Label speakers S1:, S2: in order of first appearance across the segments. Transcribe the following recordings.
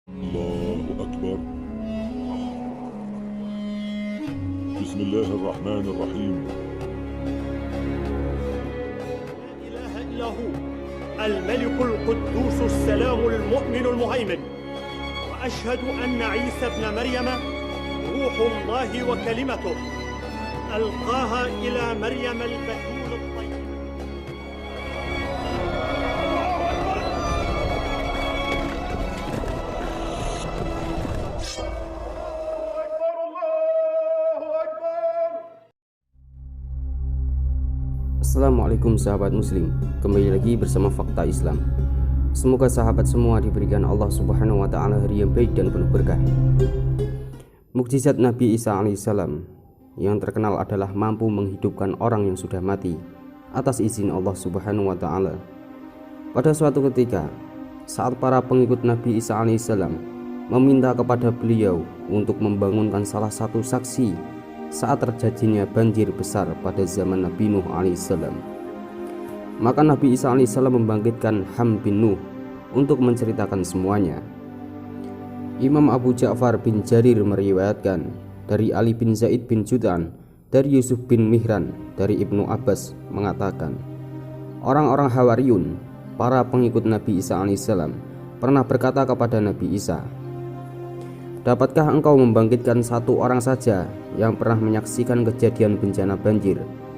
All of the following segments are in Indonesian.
S1: الله أكبر. بسم الله الرحمن الرحيم.
S2: لا إله إلا هو الملك القدوس السلام المؤمن المهيمن، وأشهد أن عيسى ابن مريم روح الله وكلمته ألقاها إلى مريم البتول الطيبة.
S3: Assalamualaikum sahabat muslim, kembali lagi bersama Fakta Islam. Semoga sahabat semua diberikan Allah subhanahu wa ta'ala hari yang baik dan penuh berkah. Mukjizat Nabi Isa alaihissalam yang terkenal adalah mampu menghidupkan orang yang sudah mati atas izin Allah subhanahu wa ta'ala. Pada suatu ketika, saat para pengikut Nabi Isa alaihissalam meminta kepada beliau untuk membangunkan salah satu saksi saat terjadinya banjir besar pada zaman Nabi Nuh alaihissalam, maka Nabi Isa alaihissalam membangkitkan Ham bin Nuh untuk menceritakan semuanya. Imam Abu Ja'far bin Jarir meriwayatkan dari Ali bin Zaid bin Jud'an, dari Yusuf bin Mihran, dari Ibnu Abbas mengatakan, orang-orang Hawariyun, para pengikut Nabi Isa alaihissalam, pernah berkata kepada Nabi Isa, dapatkah engkau membangkitkan satu orang saja yang pernah menyaksikan kejadian bencana banjir,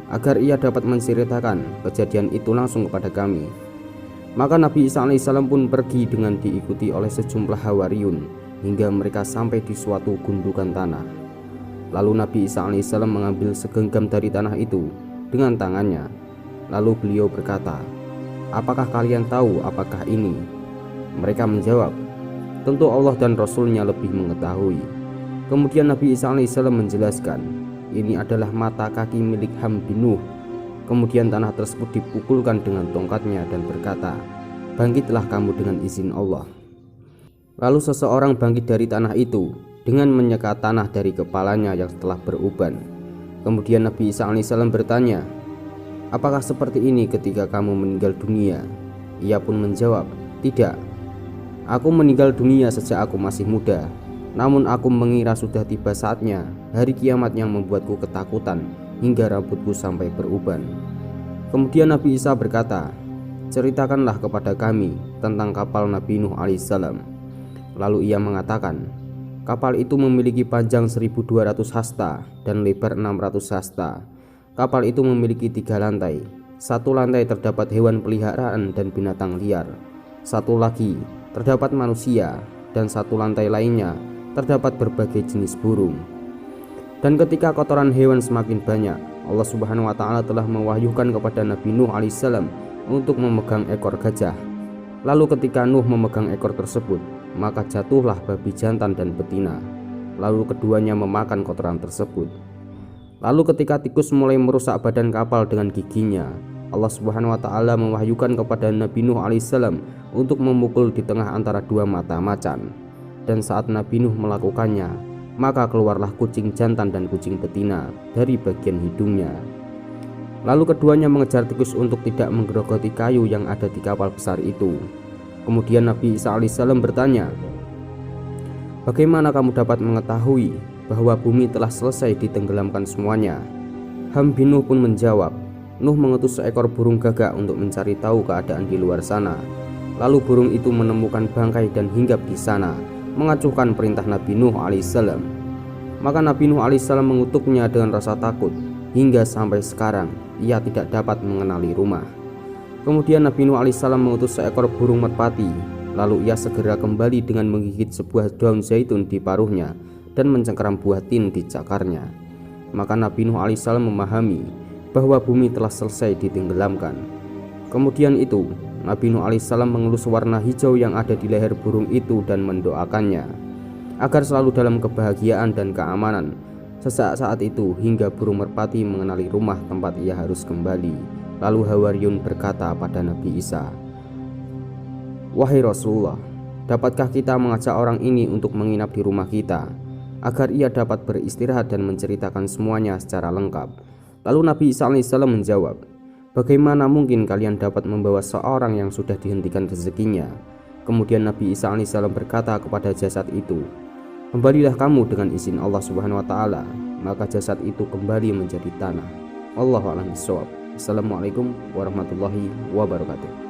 S3: agar ia dapat menceritakan kejadian itu langsung kepada kami? Maka Nabi Isa alaihissalam pun pergi dengan diikuti oleh sejumlah Hawariyun hingga mereka sampai di suatu gundukan tanah. Lalu Nabi Isa alaihissalam mengambil segenggam dari tanah itu dengan tangannya. Lalu beliau berkata, apakah kalian tahu apakah ini? Mereka menjawab, tentu Allah dan Rasulnya lebih mengetahui. Kemudian Nabi Isa alaihissalam menjelaskan, ini adalah mata kaki milik Ham bin Nuh. Kemudian tanah tersebut dipukulkan dengan tongkatnya dan berkata, bangkitlah kamu dengan izin Allah. Lalu seseorang bangkit dari tanah itu dengan menyeka tanah dari kepalanya yang telah beruban. Kemudian Nabi Isa alaihissalam bertanya, apakah seperti ini ketika kamu meninggal dunia? Ia pun menjawab, tidak. Aku meninggal dunia sejak aku masih muda, namun aku mengira sudah tiba saatnya hari kiamat yang membuatku ketakutan hingga rambutku sampai beruban. Kemudian Nabi Isa berkata, ceritakanlah kepada kami tentang kapal Nabi Nuh alaihissalam. Lalu ia mengatakan, kapal itu memiliki panjang 1200 hasta dan lebar 600 hasta. Kapal itu memiliki 3 lantai. Satu lantai terdapat hewan peliharaan dan binatang liar. Satu lagi terdapat manusia, dan satu lantai lainnya terdapat berbagai jenis burung. Dan ketika kotoran hewan semakin banyak, Allah subhanahu wa ta'ala telah mewahyukan kepada Nabi Nuh alaihissalam untuk memegang ekor gajah. Lalu ketika Nuh memegang ekor tersebut, maka jatuhlah babi jantan dan betina. Lalu keduanya memakan kotoran tersebut. Lalu ketika tikus mulai merusak badan kapal dengan giginya, Allah subhanahu wa ta'ala mewahyukan kepada Nabi Nuh alaihissalam untuk memukul di tengah antara dua mata macan. Dan saat Nabi Nuh melakukannya, maka keluarlah kucing jantan dan kucing betina dari bagian hidungnya. Lalu keduanya mengejar tikus untuk tidak menggerogoti kayu yang ada di kapal besar itu. Kemudian Nabi Isa alaihissalam bertanya, bagaimana kamu dapat mengetahui bahwa bumi telah selesai ditenggelamkan semuanya? Ham bin Nuh pun menjawab, Nuh mengutus seekor burung gagak untuk mencari tahu keadaan di luar sana. Lalu burung itu menemukan bangkai dan hinggap di sana, mengacuhkan perintah Nabi Nuh alaihissalam. Maka Nabi Nuh alaihissalam mengutuknya dengan rasa takut, hingga sampai sekarang ia tidak dapat mengenali rumah. Kemudian Nabi Nuh alaihissalam mengutus seekor burung merpati. Lalu ia segera kembali dengan menggigit sebuah daun zaitun di paruhnya dan mencengkeram buah tin di cakarnya. Maka Nabi Nuh alaihissalam memahami bahwa bumi telah selesai ditenggelamkan. Kemudian itu Nabi Nuh alaihissalam mengelus warna hijau yang ada di leher burung itu dan mendoakannya agar selalu dalam kebahagiaan dan keamanan sesaat itu hingga burung merpati mengenali rumah tempat ia harus kembali. Lalu Hawariyun berkata pada Nabi Isa, wahai Rasulullah, dapatkah kita mengajak orang ini untuk menginap di rumah kita agar ia dapat beristirahat dan menceritakan semuanya secara lengkap? Lalu Nabi Isa alaihissalam menjawab, bagaimana mungkin kalian dapat membawa seorang yang sudah dihentikan rezekinya? Kemudian Nabi Isa alaihissalam berkata kepada jasad itu, "Kembalilah kamu dengan izin Allah Subhanahu wa taala." Maka jasad itu kembali menjadi tanah. Wallahu a'lam bishawab. Assalamualaikum warahmatullahi wabarakatuh.